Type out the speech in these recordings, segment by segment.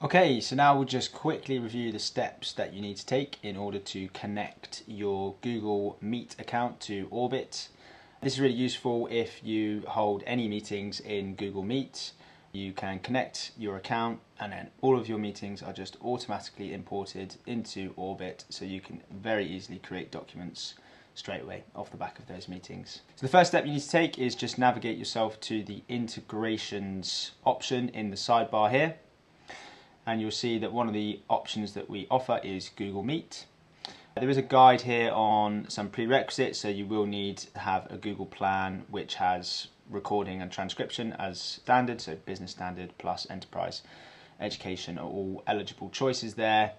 Okay, so now we'll just quickly review the steps that you need to take in order to connect your Google Meet account to Orbit. This is really useful if you hold any meetings in Google Meet. You can connect your account and then all of your meetings are just automatically imported into Orbit, so you can very easily create documents straight away off the back of those meetings. So the first step you need to take is just navigate yourself to the integrations option in the sidebar here. And you'll see that one of the options that we offer is Google Meet. There is a guide here on some prerequisites, so you will need to have a Google plan which has recording and transcription as standard, so business standard plus enterprise education are all eligible choices there.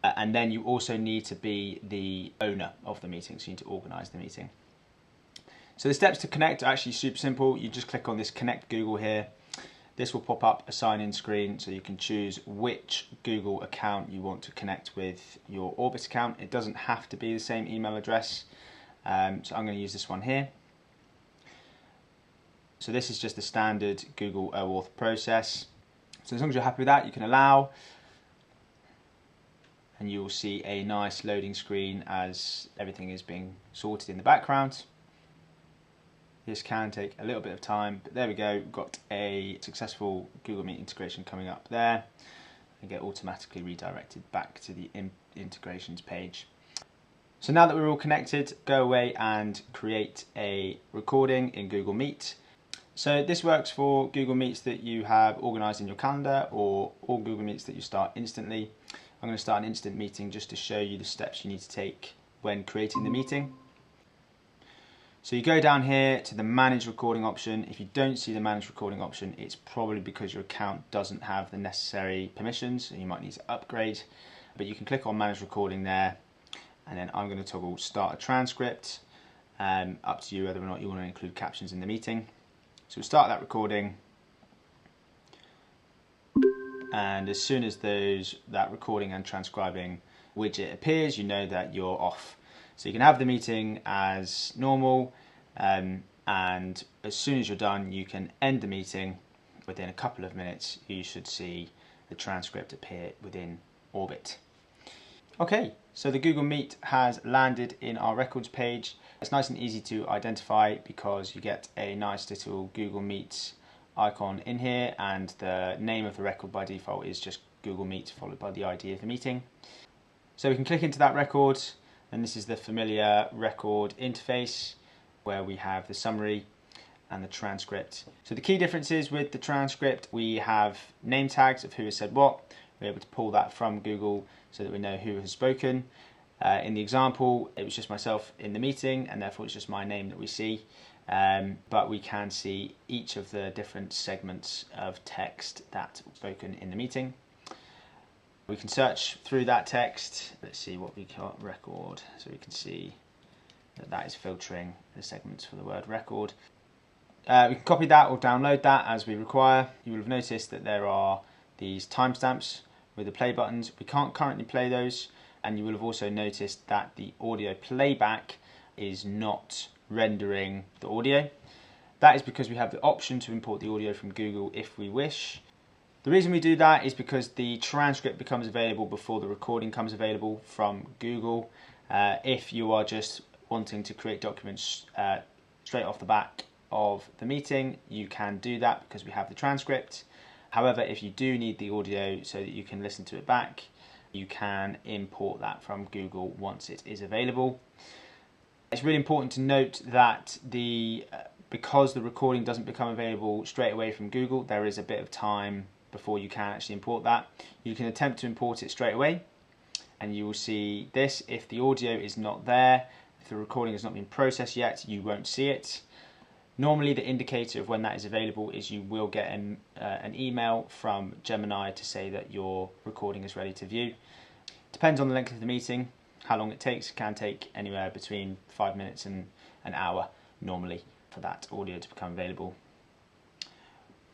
And then you also need to be the owner of the meeting, so you need to organize the meeting. So the steps to connect are actually super simple. You just click on this Connect Google here. This will pop up a sign-in screen, so you can choose which Google account you want to connect with your Orbit account. It doesn't have to be the same email address, so I'm going to use this one here. So this is just the standard Google OAuth process. So as long as you're happy with that, you can allow, and you will see a nice loading screen as everything is being sorted in the background. This can take a little bit of time, but there we go. We've got a successful Google Meet integration coming up there and get automatically redirected back to the integrations page. So now that we're all connected, go away and create a recording in Google Meet. So this works for Google Meets that you have organized in your calendar or all Google Meets that you start instantly. I'm going to start an instant meeting just to show you the steps you need to take when creating the meeting. So you go down here to the Manage Recording option. If you don't see the Manage Recording option, it's probably because your account doesn't have the necessary permissions and you might need to upgrade. But you can click on Manage Recording there, and then I'm going to toggle Start a Transcript. Up to you whether or not you want to include captions in the meeting. So we'll start that recording, and as soon as that recording and transcribing widget appears, you know that you're off. So you can have the meeting as normal, and as soon as you're done, you can end the meeting. Within a couple of minutes, you should see the transcript appear within Orbit. Okay, so the Google Meet has landed in our records page. It's nice and easy to identify because you get a nice little Google Meet icon in here, and the name of the record by default is just Google Meet followed by the ID of the meeting. So we can click into that record, and this is the familiar record interface where we have the summary and the transcript. So the key differences with the transcript, we have name tags of who has said what. We're able to pull that from Google so that we know who has spoken. In the example, it was just myself in the meeting, and therefore it's just my name that we see. But we can see each of the different segments of text that were spoken in the meeting. We can search through that text. Let's see what we got, record. So we can see that is filtering the segments for the word record. We can copy that or download that as we require. You will have noticed that there are these timestamps with the play buttons. We can't currently play those, and you will have also noticed that the audio playback is not rendering the audio. That is because we have the option to import the audio from Google if we wish. The reason we do that is because the transcript becomes available before the recording comes available from Google. If you are just wanting to create documents straight off the back of the meeting, you can do that because we have the transcript. However, if you do need the audio so that you can listen to it back, you can import that from Google once it is available. It's really important to note that because the recording doesn't become available straight away from Google, there is a bit of time before you can actually import that. You can attempt to import it straight away, and you will see this. If the audio is not there, if the recording has not been processed yet, you won't see it. Normally the indicator of when that is available is you will get an email from Gemini to say that your recording is ready to view. Depends on the length of the meeting, how long it takes. It can take anywhere between 5 minutes and an hour normally for that audio to become available.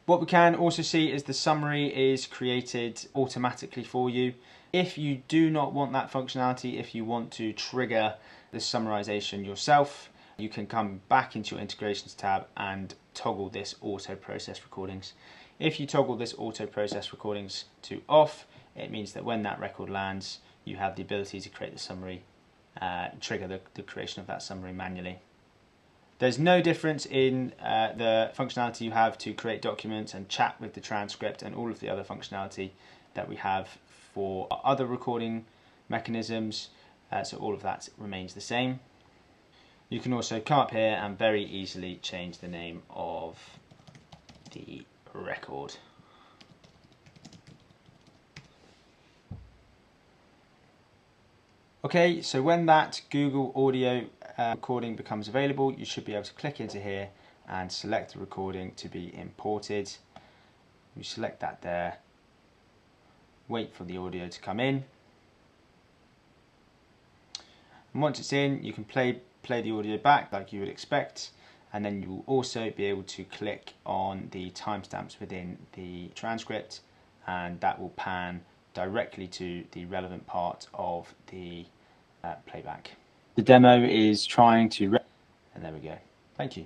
What we can also see is the summary is created automatically for you. If you do not want that functionality, if you want to trigger the summarization yourself, you can come back into your integrations tab and toggle this auto process recordings. If you toggle this auto process recordings to off, it means that when that record lands, you have the ability to create the summary, trigger the creation of that summary manually. There's no difference in the functionality you have to create documents and chat with the transcript and all of the other functionality that we have for other recording mechanisms, so all of that remains the same. You can also come up here and very easily change the name of the record. Okay, so when that Google Audio recording becomes available, you should be able to click into here and select the recording to be imported. You select that there, wait for the audio to come in, and once it's in, you can play the audio back like you would expect, and then you will also be able to click on the timestamps within the transcript, and that will pan directly to the relevant part of the playback. The demo is trying to, and there we go. Thank you.